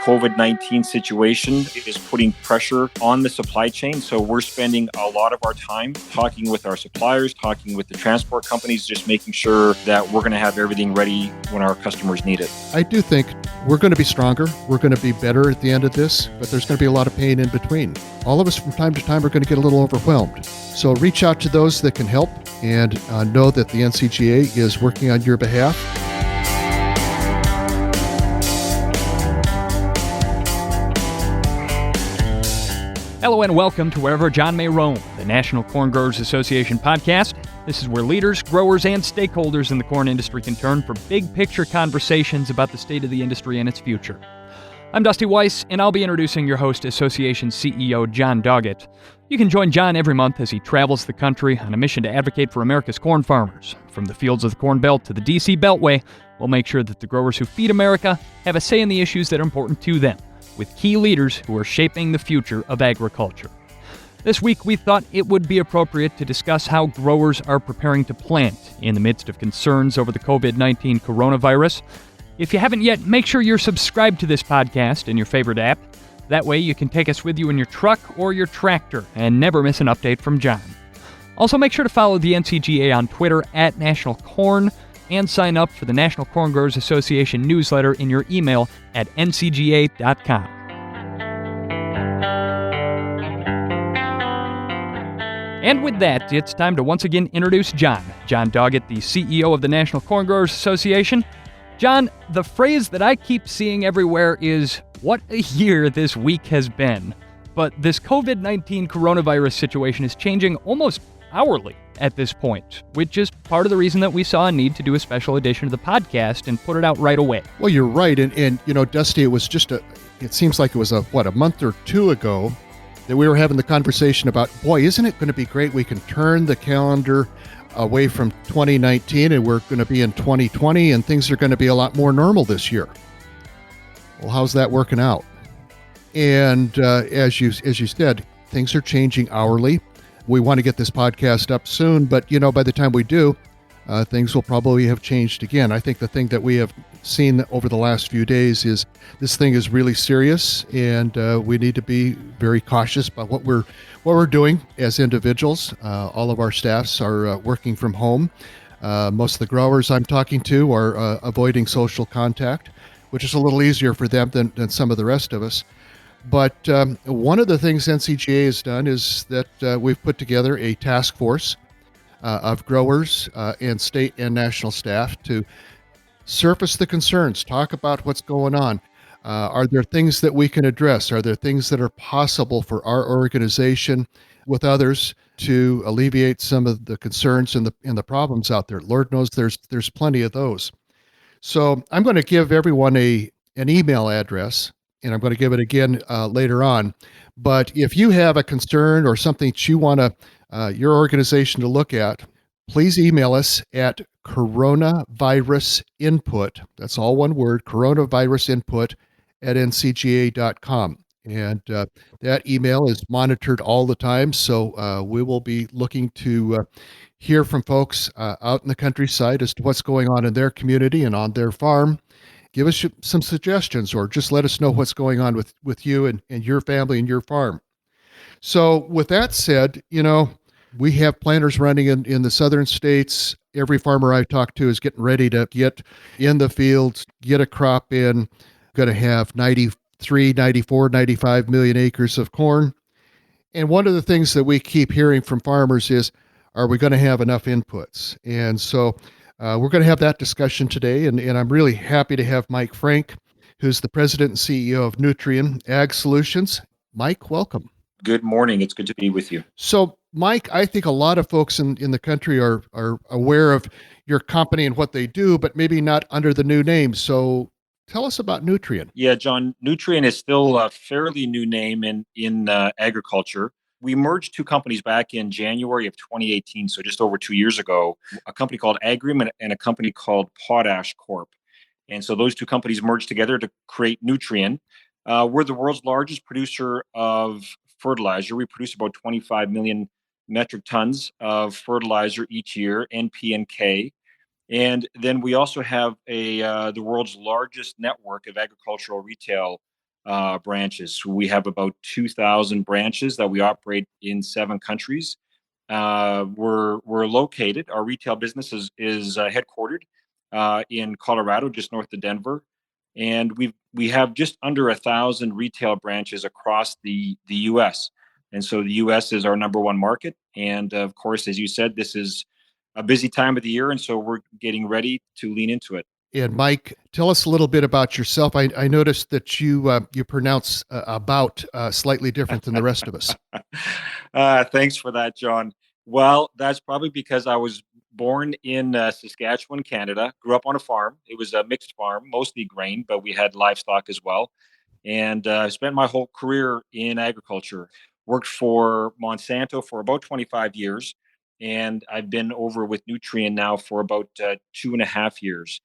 COVID-19 situation is putting pressure on the supply chain. So we're spending a lot of our time talking with our suppliers, talking with the transport companies, just making sure that we're going to have everything ready when our customers need it. I do think we're going to be stronger. We're going to be better at the end of this, but there's going to be a lot of pain in between. All of us from time to time are going to get a little overwhelmed. So reach out to those that can help and know that the NCGA is working on your behalf. Hello and welcome to Wherever John May Roam, the National Corn Growers Association podcast. This is where leaders, growers, and stakeholders in the corn industry can turn for big picture conversations about the state of the industry and its future. I'm Dusty Weiss, and I'll be introducing your host, Association CEO Jon Doggett. You can join John every month as he travels the country on a mission to advocate for America's corn farmers. From the fields of the Corn Belt to the D.C. Beltway, we'll make sure that the growers who feed America have a say in the issues that are important to them, with key leaders who are shaping the future of agriculture. This week, we thought it would be appropriate to discuss how growers are preparing to plant in the midst of concerns over the COVID-19 coronavirus. If you haven't yet, make sure you're subscribed to this podcast in your favorite app. That way, you can take us with you in your truck or your tractor and never miss an update from John. Also, make sure to follow the NCGA on Twitter at National Corn, and sign up for the National Corn Growers Association newsletter in your email at ncga.com. And with that, it's time to once again introduce Jon Doggett, the CEO of the National Corn Growers Association. John, the phrase that I keep seeing everywhere is, "What a year this week has been." But this COVID-19 coronavirus situation is changing almost hourly at this point, which is part of the reason that we saw a need to do a special edition of the podcast and put it out right away. Well, you're right. And you know, Dusty, it seems like it was a month or two ago that we were having the conversation about, boy, isn't it going to be great? We can turn the calendar away from 2019 and we're going to be in 2020 and things are going to be a lot more normal this year. Well, how's that working out? And as you said, things are changing hourly. We want to get this podcast up soon, but you know, by the time we do, things will probably have changed again. I think the thing that we have seen over the last few days is this thing is really serious, and we need to be very cautious about what we're doing as individuals. All of our staffs are working from home. Most of the growers I'm talking to are avoiding social contact, which is a little easier for them than some of the rest of us. But one of the things NCGA has done is that we've put together a task force of growers and state and national staff to surface the concerns, talk about what's going on. Are there things that we can address? Are there things that are possible for our organization with others to alleviate some of the concerns and the problems out there? Lord knows there's plenty of those. So I'm going to give everyone an email address, and I'm going to give it again later on. But if you have a concern or something that you want your organization to look at, please email us at coronavirusinput. That's all one word, coronavirusinput at ncga.com. And that email is monitored all the time. So we will be looking to hear from folks out in the countryside as to what's going on in their community and on their farm. Give us some suggestions, or just let us know what's going on with you and your family and your farm. So with that said, you know, we have planters running in the southern states. Every farmer I talk to is getting ready to get in the fields, get a crop in. Going to have 93, 94, 95 million acres of corn. And one of the things that we keep hearing from farmers is, are we going to have enough inputs? And so we're going to have that discussion today, and I'm really happy to have Mike Frank, who's the president and CEO of Nutrien Ag Solutions. Mike, welcome. Good morning. It's good to be with you. So, Mike, I think a lot of folks in the country are aware of your company and what they do, but maybe not under the new name. So tell us about Nutrien. Yeah, John, Nutrien is still a fairly new name in agriculture. We merged two companies back in January of 2018, so just over 2 years ago, a company called Agrium and a company called Potash Corp. And so those two companies merged together to create Nutrien. We're the world's largest producer of fertilizer. We produce about 25 million metric tons of fertilizer each year, NP and K. And then we also have the world's largest network of agricultural retail branches. We have about 2,000 branches that we operate in 7 countries. We're located. Our retail business is headquartered in Colorado, just north of Denver, and we have just under 1,000 retail branches across the U.S. And so the U.S. is our number one market. And of course, as you said, this is a busy time of the year, and so we're getting ready to lean into it. And Mike, tell us a little bit about yourself. I noticed that you pronounce about slightly different than the rest of us. Thanks for that, John. Well, that's probably because I was born in Saskatchewan, Canada. Grew up on a farm. It was a mixed farm, mostly grain, but we had livestock as well. And spent my whole career in agriculture. Worked for Monsanto for about 25 years, and I've been over with Nutrien now for about 2.5 years.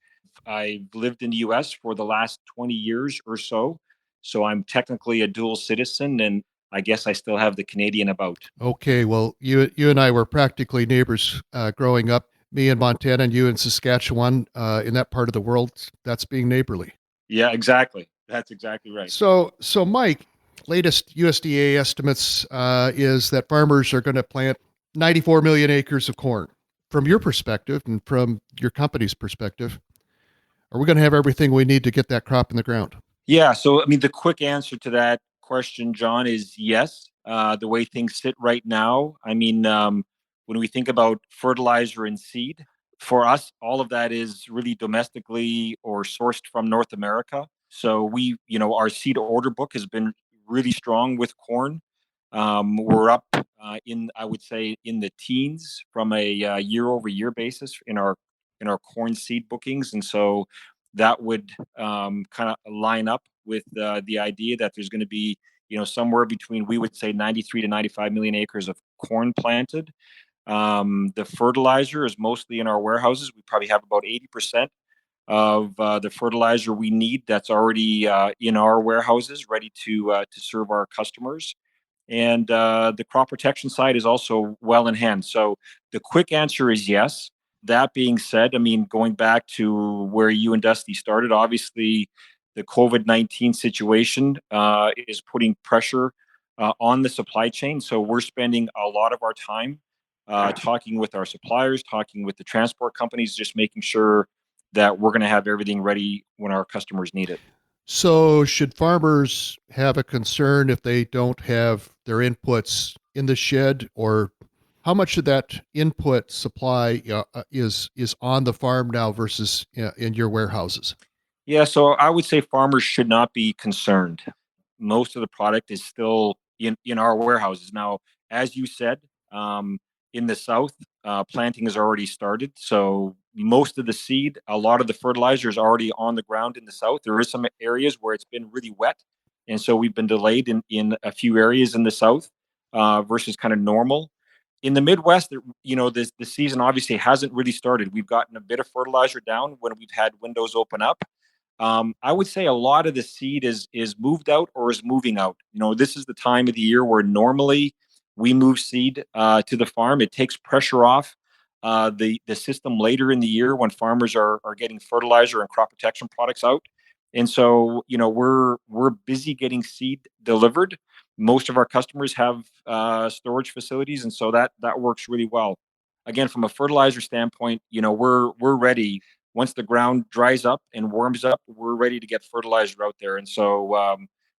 I've lived in the U.S. for the last 20 years or so, so I'm technically a dual citizen, and I guess I still have the Canadian about. Okay, well, you and I were practically neighbors growing up. Me in Montana and you in Saskatchewan. In that part of the world, that's being neighborly. Yeah, exactly. That's exactly right. So Mike, latest USDA estimates is that farmers are going to plant 94 million acres of corn. From your perspective and from your company's perspective, are we going to have everything we need to get that crop in the ground? Yeah. So, I mean, the quick answer to that question, John, is yes. The way things sit right now, I mean, when we think about fertilizer and seed, for us, all of that is really domestically or sourced from North America. So our seed order book has been really strong with corn. We're up I would say, in the teens from a year-over-year basis in our corn seed bookings, and so that would kind of line up with the idea that there's going to be, somewhere between, we would say, 93 to 95 million acres of corn planted. The fertilizer is mostly in our warehouses. We probably have about 80% of the fertilizer we need that's already in our warehouses, ready to serve our customers. And the crop protection side is also well in hand. So the quick answer is yes. That being said, I mean, going back to where you and Dusty started, obviously the COVID-19 situation is putting pressure on the supply chain. So we're spending a lot of our time talking with our suppliers, talking with the transport companies, just making sure that we're going to have everything ready when our customers need it. So, should farmers have a concern if they don't have their inputs in the shed, or how much of that input supply is on the farm now versus in your warehouses? Yeah, so I would say farmers should not be concerned. Most of the product is still in our warehouses. Now, as you said, in the South, planting has already started. So most of the seed, a lot of the fertilizer is already on the ground in the South. There is some areas where it's been really wet. And so we've been delayed in a few areas in the South versus kind of normal. In the Midwest, the season obviously hasn't really started. We've gotten a bit of fertilizer down when we've had windows open up. I would say a lot of the seed is moved out or is moving out. This is the time of the year where normally we move seed to the farm. It takes pressure off the system later in the year when farmers are getting fertilizer and crop protection products out. And so, we're busy getting seed delivered. Most of our customers have storage facilities, and so that works really well. Again, from a fertilizer standpoint, we're ready. Once the ground dries up and warms up, we're ready to get fertilizer out there. And so,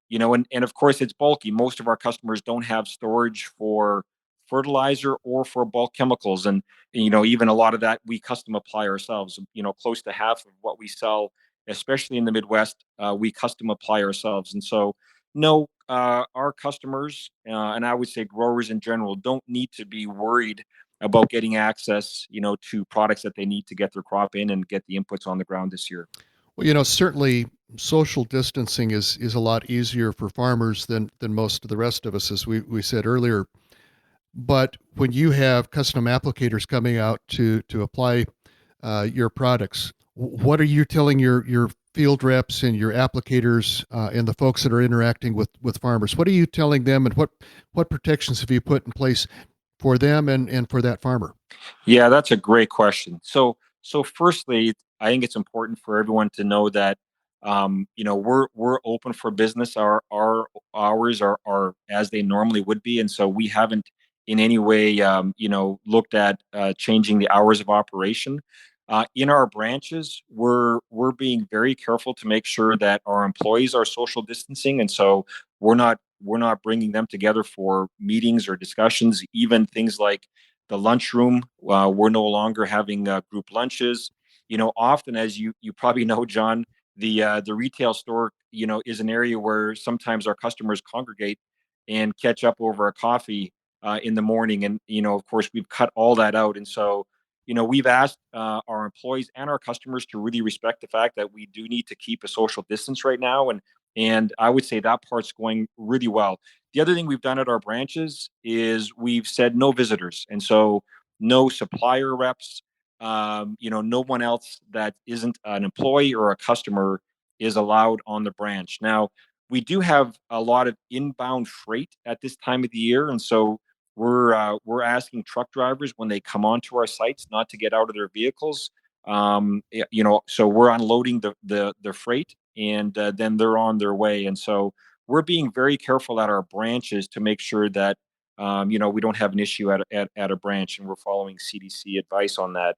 and of course, it's bulky. Most of our customers don't have storage for fertilizer or for bulk chemicals. And, even a lot of that we custom apply ourselves. Close to half of what we sell, especially in the Midwest, we custom apply ourselves. And so, no, our customers, and I would say growers in general, don't need to be worried about getting access, to products that they need to get their crop in and get the inputs on the ground this year. Well, certainly social distancing is a lot easier for farmers than most of the rest of us, as we said earlier. But when you have custom applicators coming out to apply your products, what are you telling your field reps and your applicators and the folks that are interacting with farmers? What are you telling them, and what protections have you put in place for them and for that farmer? Yeah, that's a great question. So firstly, I think it's important for everyone to know that we're open for business. Our hours are as they normally would be, and so we haven't in any way, looked at changing the hours of operation. In our branches, we're being very careful to make sure that our employees are social distancing, and so we're not bringing them together for meetings or discussions. Even things like the lunchroom, we're no longer having group lunches. Often, as you probably know, John, the retail store, is an area where sometimes our customers congregate and catch up over a coffee in the morning. And of course, we've cut all that out. And so, we've asked our employees and our customers to really respect the fact that we do need to keep a social distance right now. And I would say that part's going really well. The other thing we've done at our branches is we've said no visitors, and so no supplier reps. No one else that isn't an employee or a customer is allowed on the branch. Now, we do have a lot of inbound freight at this time of the year, and so we're asking truck drivers when they come onto our sites not to get out of their vehicles. So we're unloading the freight, and then they're on their way. And so we're being very careful at our branches to make sure that we don't have an issue at a branch, and we're following CDC advice on that.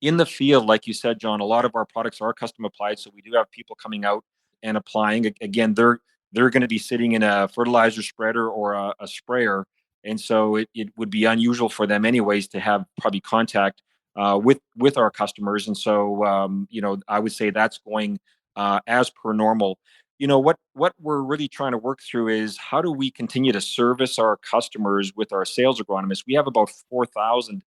In the field, like you said, John, a lot of our products are custom applied, so we do have people coming out and applying. Again, they're going to be sitting in a fertilizer spreader or a sprayer, and so it would be unusual for them, anyways, to have probably contact with our customers. And so, I would say that's going as per normal. What we're really trying to work through is how do we continue to service our customers with our sales agronomists. We have about 4,000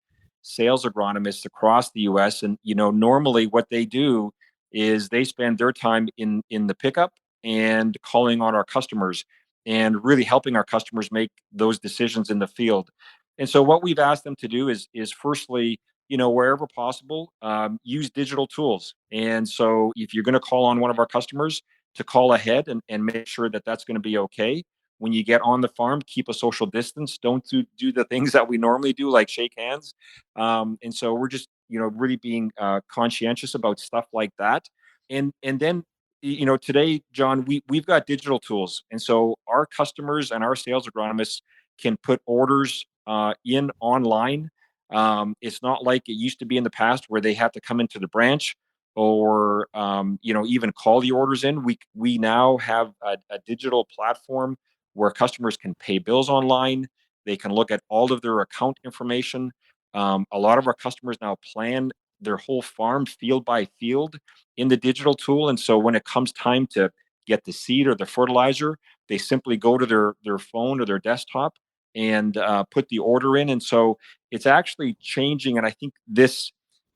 sales agronomists across the US, and normally what they do is they spend their time in the pickup and calling on our customers and really helping our customers make those decisions in the field. And so what we've asked them to do is firstly, wherever possible, use digital tools. And so if you're going to call on one of our customers, to call ahead and make sure that that's going to be okay. When you get on the farm, keep a social distance. Don't do the things that we normally do, like shake hands. And so we're just, really being conscientious about stuff like that. And then, today, John, we've got digital tools, and so our customers and our sales agronomists can put orders in online. It's not like it used to be in the past where they have to come into the branch or even call the orders in. We now have a digital platform where customers can pay bills online. They can look at all of their account information. A lot of our customers now plan their whole farm field by field in the digital tool, and so when it comes time to get the seed or the fertilizer, they simply go to their phone or their desktop and put the order in. And so it's actually changing. And I think this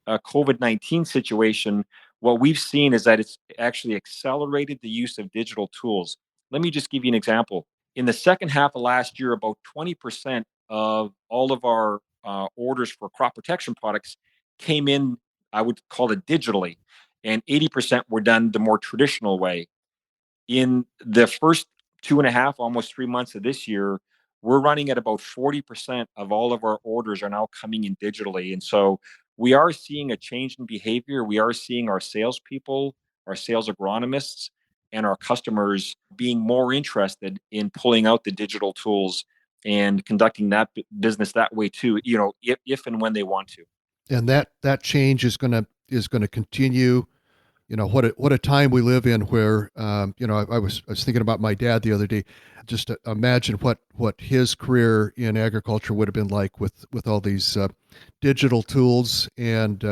COVID-19 situation, what we've seen is that it's actually accelerated the use of digital tools. Let me just give you an example. In the second half of last year, about 20% of all of our orders for crop protection products came in, I would call it digitally, and 80% were done the more traditional way. In the first 2.5, almost 3 months of this year, we're running at about 40% of all of our orders are now coming in digitally. And so we are seeing a change in behavior. We are seeing our salespeople, our sales agronomists, and our customers being more interested in pulling out the digital tools and conducting that business that way too, if and when they want to. And that change is gonna continue. What a time we live in where I was thinking about my dad the other day. Just to imagine what his career in agriculture would have been like with all these digital tools. And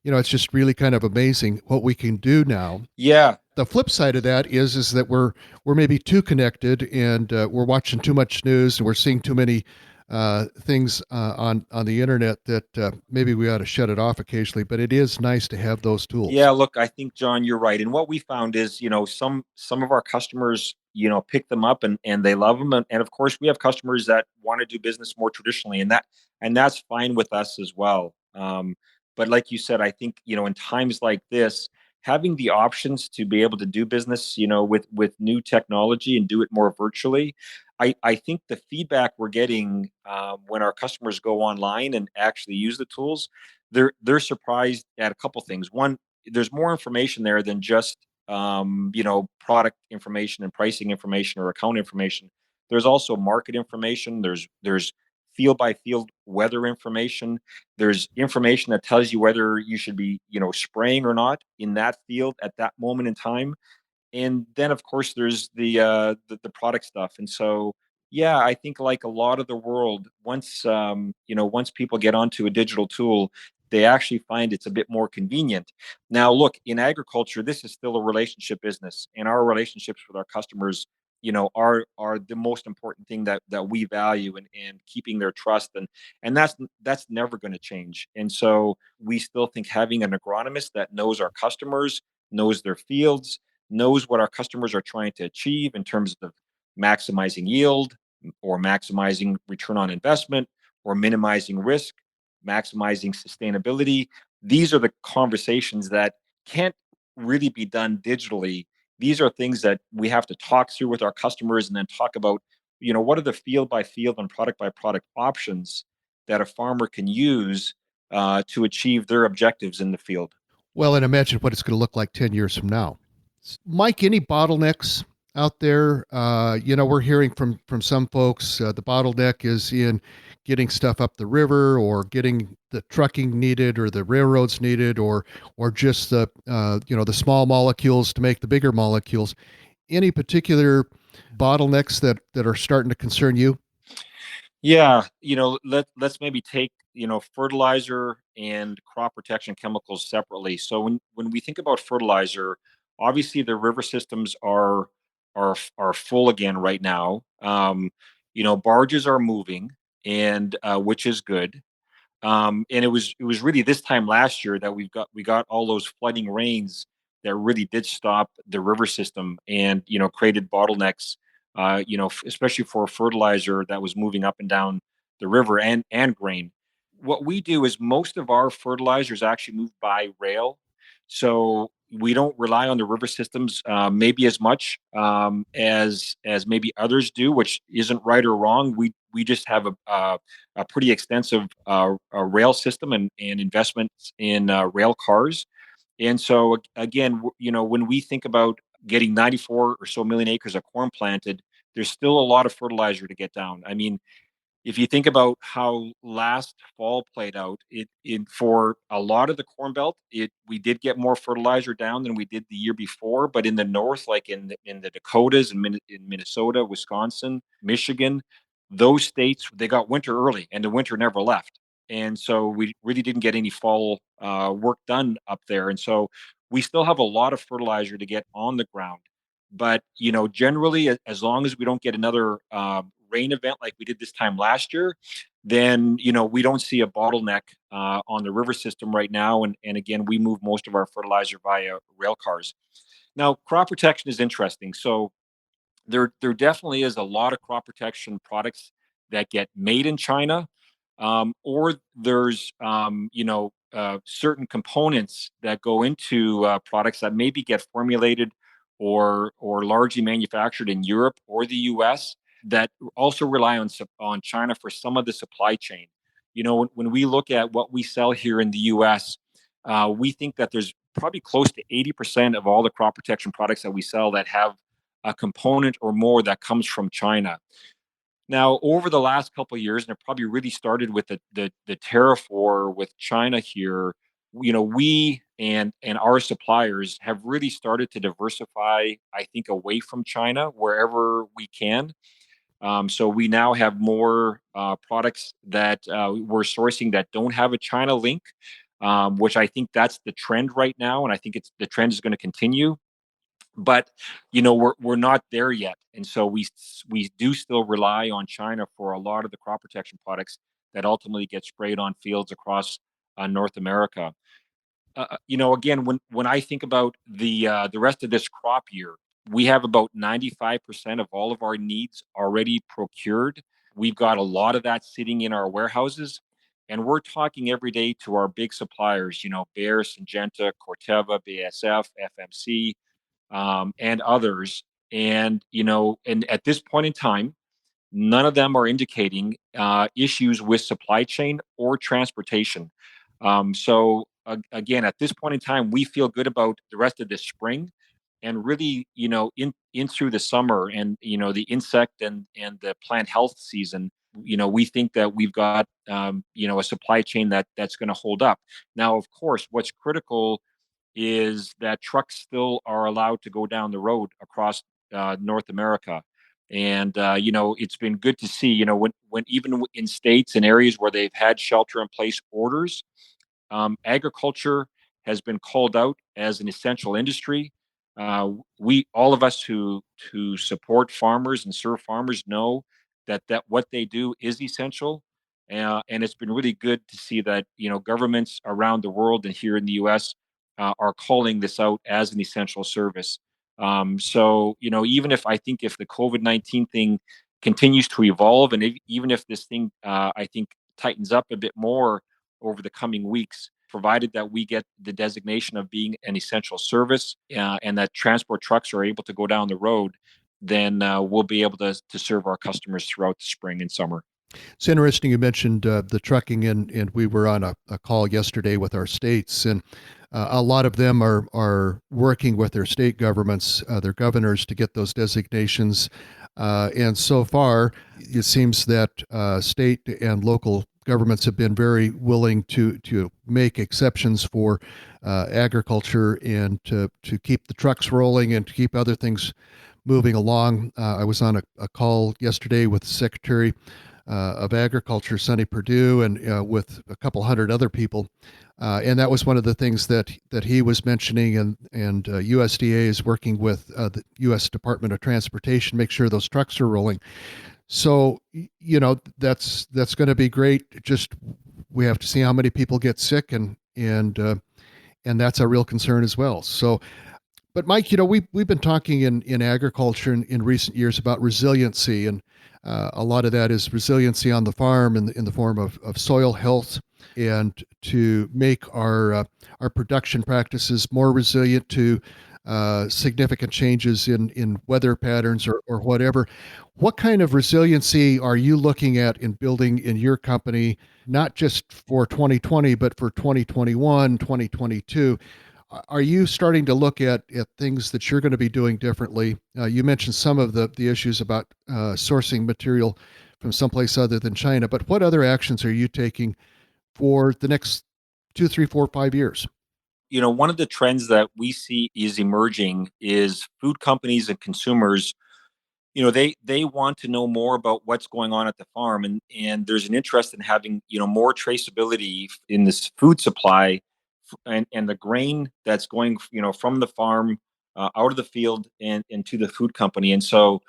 it's just really kind of amazing what we can do now. Yeah. The flip side of that is that we're maybe too connected, and we're watching too much news, and we're seeing too many things on the internet that maybe we ought to shut it off occasionally. But it is nice to have those tools. Yeah, look, I think, John, you're right. And what we found is, some of our customers, pick them up and they love them. And of course, we have customers that want to do business more traditionally, and that's fine with us as well. But like you said, I think, in times like this, having the options to be able to do business, with new technology and do it more virtually, I think the feedback we're getting when our customers go online and actually use the tools, they're surprised at a couple things. One, there's more information there than just product information and pricing information or account information. There's also market information. There's field by field weather information. There's information that tells you whether you should be, spraying or not in that field at that moment in time. And then of course there's the product stuff. And so yeah, I think like a lot of the world, once people get onto a digital tool, they actually find it's a bit more convenient. Now look, in agriculture, this is still a relationship business, and our relationships with our customers, are the most important thing that we value, and keeping their trust, and that's never going to change. And so we still think having an agronomist that knows our customers, knows their fields, knows what our customers are trying to achieve in terms of maximizing yield or maximizing return on investment or minimizing risk, maximizing sustainability. These are the conversations that can't really be done digitally. These are things that we have to talk through with our customers and then talk about, what are the field by field and product by product options that a farmer can use to achieve their objectives in the field. Well, and imagine what it's going to look like 10 years from now. Mike, any bottlenecks out there? We're hearing from some folks the bottleneck is in getting stuff up the river, or getting the trucking needed, or the railroads needed, or just the small molecules to make the bigger molecules. Any particular bottlenecks that are starting to concern you? Yeah, let's maybe take, fertilizer and crop protection chemicals separately. So when we think about fertilizer, obviously the river systems are full again right now. Barges are moving, and which is good. And it was really this time last year that we got all those flooding rains that really did stop the river system, and created bottlenecks. Especially for fertilizer that was moving up and down the river, and grain. What we do is most of our fertilizers actually move by rail, so we don't rely on the river systems maybe as much as maybe others do, which isn't right or wrong. We just have a pretty extensive rail system, and investments in rail cars. And so again, when we think about getting 94 or so million acres of corn planted, there's still a lot of fertilizer to get down. I mean, if you think about how last fall played out, it for a lot of the corn belt, we did get more fertilizer down than we did the year before. But in the north, like in the Dakotas, and in Minnesota, Wisconsin, Michigan, those states, they got winter early, and the winter never left. And so we really didn't get any fall work done up there. And so we still have a lot of fertilizer to get on the ground. But generally, as long as we don't get another rain event like we did this time last year, then we don't see a bottleneck on the river system right now. And again, we move most of our fertilizer via rail cars. Now, crop protection is interesting. So there definitely is a lot of crop protection products that get made in China, or there's certain components that go into products that maybe get formulated or largely manufactured in Europe or the U.S. that also rely on China for some of the supply chain. When we look at what we sell here in the U.S., we think that there's probably close to 80% of all the crop protection products that we sell that have a component or more that comes from China. Now, over the last couple of years, and it probably really started with the tariff war with China here, we and our suppliers have really started to diversify, I think, away from China wherever we can. So we now have more products that we're sourcing that don't have a China link, which I think that's the trend right now, and I think the trend is going to continue. But we're not there yet, and so we do still rely on China for a lot of the crop protection products that ultimately get sprayed on fields across North America. Again, when I think about the rest of this crop year, we have about 95% of all of our needs already procured. We've got a lot of that sitting in our warehouses, and we're talking every day to our big suppliers, Bayer, Syngenta, Corteva, BASF, FMC, and others. And at this point in time, none of them are indicating issues with supply chain or transportation. So again, at this point in time, we feel good about the rest of this spring. and really, in through the summer and, the insect and the plant health season, we think that we've got, a supply chain that's going to hold up. Now, of course, what's critical is that trucks still are allowed to go down the road across North America. And it's been good to see, when even in states and areas where they've had shelter in place orders, agriculture has been called out as an essential industry. All of us who support farmers and serve farmers know that what they do is essential, and it's been really good to see that governments around the world and here in the U.S. Are calling this out as an essential service. So even if I think if the COVID-19 thing continues to evolve, and even if this thing I think tightens up a bit more over the coming weeks, provided that we get the designation of being an essential service, and that transport trucks are able to go down the road, then we'll be able to serve our customers throughout the spring and summer. It's interesting you mentioned the trucking, and we were on a call yesterday with our states, and a lot of them are working with their state governments, their governors, to get those designations. And so far, it seems that state and local governments have been very willing to make exceptions for agriculture and to keep the trucks rolling and to keep other things moving along. I was on a call yesterday with the Secretary of Agriculture, Sonny Perdue, and with a couple hundred other people. And that was one of the things that he was mentioning, and USDA is working with the U.S. Department of Transportation, make sure those trucks are rolling. So that's going to be great. Just we have to see how many people get sick, and that's a real concern as well. So, but Mike, we've been talking in agriculture in recent years about resiliency, and a lot of that is resiliency on the farm in the form of soil health, and to make our production practices more resilient to significant changes in weather patterns or whatever. What kind of resiliency are you looking at in building in your company, not just for 2020, but for 2021, 2022? Are you starting to look at things that you're going to be doing differently? You mentioned some of the issues about sourcing material from someplace other than China, but what other actions are you taking for the next 2, 3, 4, 5 years? One of the trends that we see is emerging is food companies and consumers. They want to know more about what's going on at the farm, and there's an interest in having more traceability in this food supply, and the grain that's going from the farm out of the field and to the food company. And so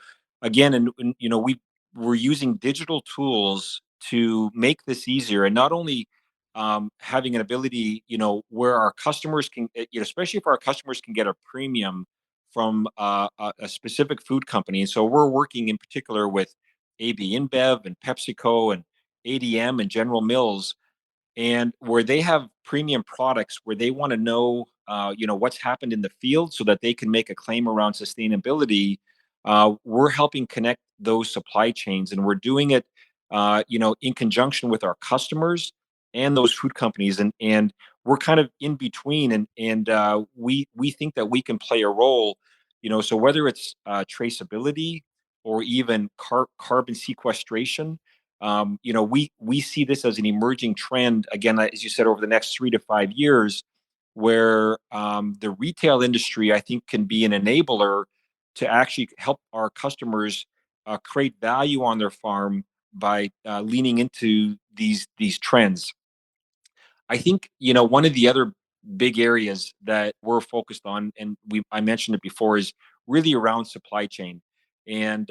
again, and we're using digital tools to make this easier, and not only having an ability, where our customers can, especially if our customers can get a premium from a specific food company. And so we're working in particular with AB InBev and PepsiCo and ADM and General Mills, and where they have premium products where they want to know, what's happened in the field so that they can make a claim around sustainability. We're helping connect those supply chains, and we're doing it, in conjunction with our customers and those food companies, and we're kind of in between, and we think that we can play a role, so whether it's traceability or even carbon sequestration. We see this as an emerging trend, again, as you said, over the next 3 to 5 years, where the retail industry, I think, can be an enabler to actually help our customers create value on their farm by leaning into these trends. I think, one of the other big areas that we're focused on, and I mentioned it before, is really around supply chain. And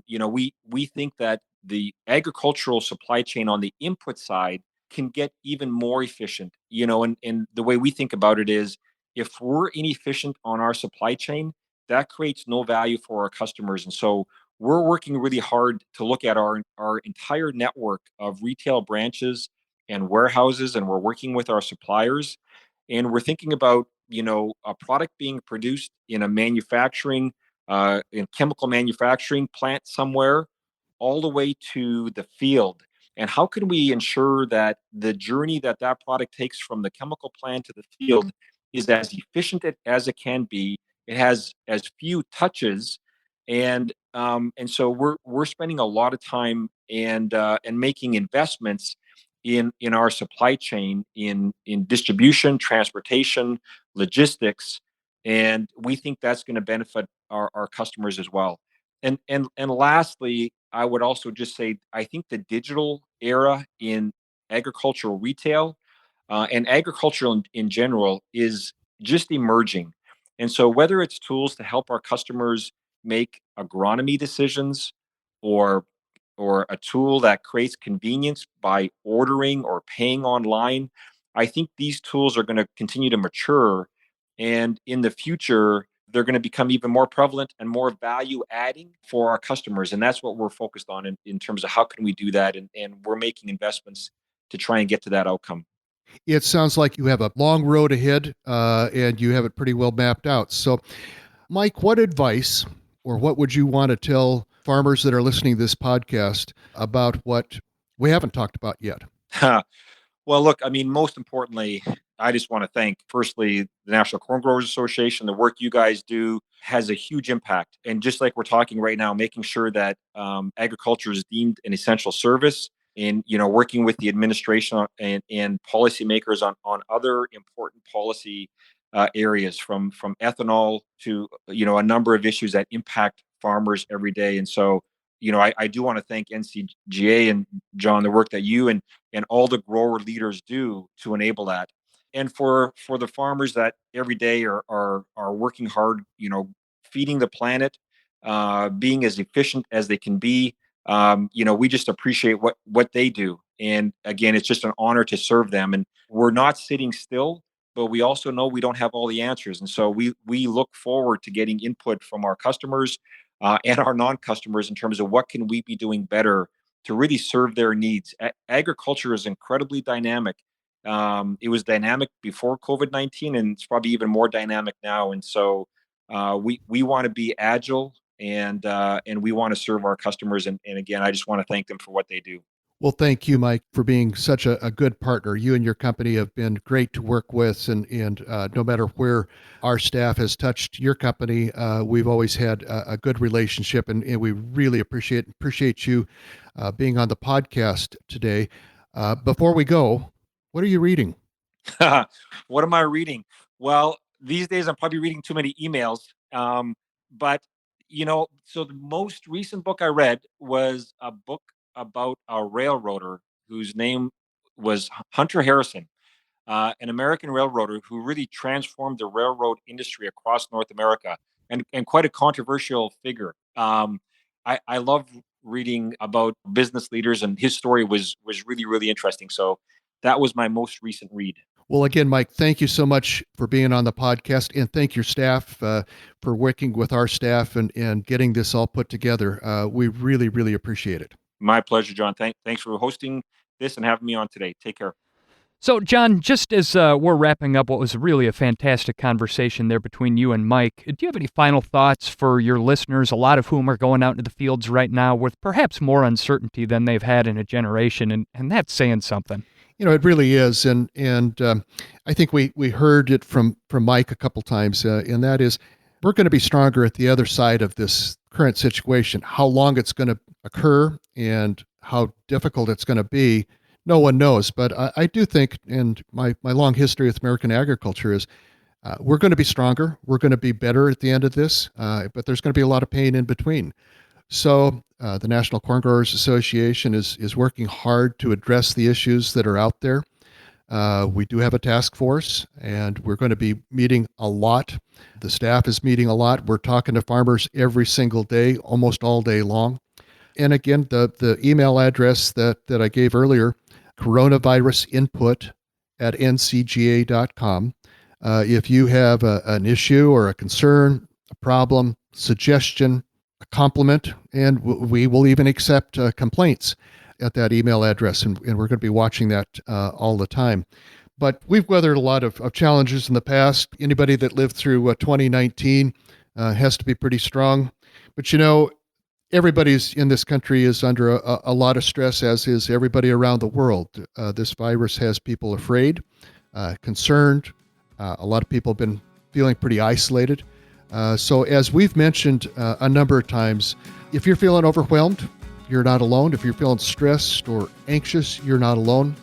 we think that the agricultural supply chain on the input side can get even more efficient. And the way we think about it is, if we're inefficient on our supply chain, that creates no value for our customers. And so we're working really hard to look at our entire network of retail branches and warehouses, and we're working with our suppliers, and we're thinking about a product being produced in a manufacturing in chemical manufacturing plant somewhere, all the way to the field. And how can we ensure that the journey that product takes from the chemical plant to the field is as efficient as it can be, it has as few touches, and so we're spending a lot of time and making investments in our supply chain, in distribution, transportation, logistics, and we think that's going to benefit our customers as well. And lastly, I would also just say I think the digital era in agricultural retail and agriculture in general is just emerging. And so whether it's tools to help our customers make agronomy decisions, or a tool that creates convenience by ordering or paying online, I think these tools are going to continue to mature, and in the future they're going to become even more prevalent and more value adding for our customers. And that's what we're focused on in terms of how can we do that, and we're making investments to try and get to that outcome. It sounds like you have a long road ahead, and you have it pretty well mapped out. So, Mike, what advice or what would you want to tell farmers that are listening to this podcast about what we haven't talked about yet? Well, look, I mean, most importantly, I just want to thank, firstly, the National Corn Growers Association. The work you guys do has a huge impact. And just like we're talking right now, making sure that agriculture is deemed an essential service, and working with the administration and policymakers on other important policy areas, from ethanol to a number of issues that impact farmers every day. And so, I do want to thank NCGA and Jon, the work that you and all the grower leaders do to enable that. And for the farmers that every day are working hard, feeding the planet, being as efficient as they can be. We just appreciate what they do. And again, it's just an honor to serve them. And we're not sitting still, but we also know we don't have all the answers. And so we look forward to getting input from our customers and our non-customers in terms of what can we be doing better to really serve their needs. Agriculture is incredibly dynamic. It was dynamic before COVID-19, and it's probably even more dynamic now. And so we want to be agile, and we want to serve our customers. And again, I just want to thank them for what they do. Well, thank you, Mike, for being such a good partner. You and your company have been great to work with, and no matter where our staff has touched your company, we've always had a good relationship, and we really appreciate you being on the podcast today. Before we go, what are you reading? What am I reading? Well, these days I'm probably reading too many emails. But so the most recent book I read was a book about a railroader whose name was Hunter Harrison, an American railroader who really transformed the railroad industry across North America, and quite a controversial figure. I love reading about business leaders, and his story was really, really interesting. So that was my most recent read. Well, again, Mike, thank you so much for being on the podcast, and thank your staff for working with our staff and getting this all put together. We really, really appreciate it. My pleasure, Jon. Thanks for hosting this and having me on today. Take care. So, Jon, just as we're wrapping up what was really a fantastic conversation there between you and Mike, do you have any final thoughts for your listeners, a lot of whom are going out into the fields right now with perhaps more uncertainty than they've had in a generation, and that's saying something? It really is, and I think we heard it from Mike a couple times, and that is we're going to be stronger at the other side of this current situation. How long it's going to occur and how difficult it's going to be, no one knows. But I do think, and my long history with American agriculture is we're going to be stronger. We're going to be better at the end of this, but there's going to be a lot of pain in between. So the National Corn Growers Association is working hard to address the issues that are out there. We do have a task force, and we're going to be meeting a lot. The staff is meeting a lot. We're talking to farmers every single day, almost all day long. And again, the email address that I gave earlier, coronavirusinput@ncga.com. If you have an issue or a concern, a problem, suggestion, a compliment, and we will even accept complaints at that email address, and we're going to be watching that all the time. But we've weathered a lot of challenges in the past. Anybody that lived through 2019 has to be pretty strong. But everybody's in this country is under a lot of stress, as is everybody around the world. This virus has people afraid, concerned. A lot of people have been feeling pretty isolated. So as we've mentioned a number of times, if you're feeling overwhelmed, you're not alone. If you're feeling stressed or anxious, you're not alone.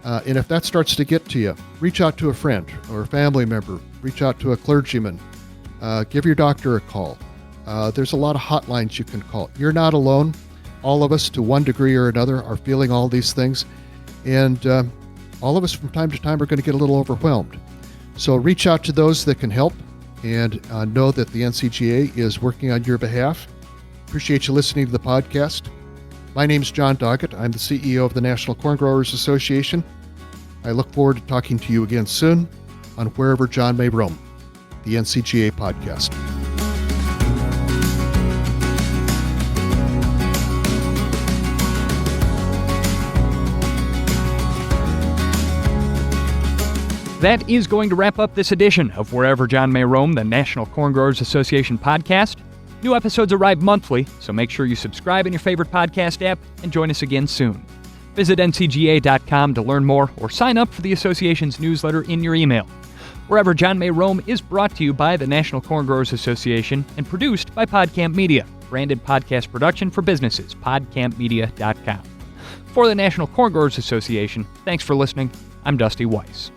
And if that starts to get to you, reach out to a friend or a family member, reach out to a clergyman, give your doctor a call. There's a lot of hotlines you can call. You're not alone. All of us, to one degree or another, are feeling all these things. And all of us from time to time are going to get a little overwhelmed. So reach out to those that can help, and know that the NCGA is working on your behalf. Appreciate you listening to the podcast. My name is Jon Doggett. I'm the CEO of the National Corn Growers Association. I look forward to talking to you again soon on Wherever John May Roam, the NCGA podcast. That is going to wrap up this edition of Wherever John May Roam, the National Corn Growers Association podcast. New episodes arrive monthly, so make sure you subscribe in your favorite podcast app and join us again soon. Visit ncga.com to learn more or sign up for the association's newsletter in your email. Wherever John May Roam is brought to you by the National Corn Growers Association and produced by PodCamp Media, branded podcast production for businesses, podcampmedia.com. For the National Corn Growers Association, thanks for listening. I'm Dusty Weiss.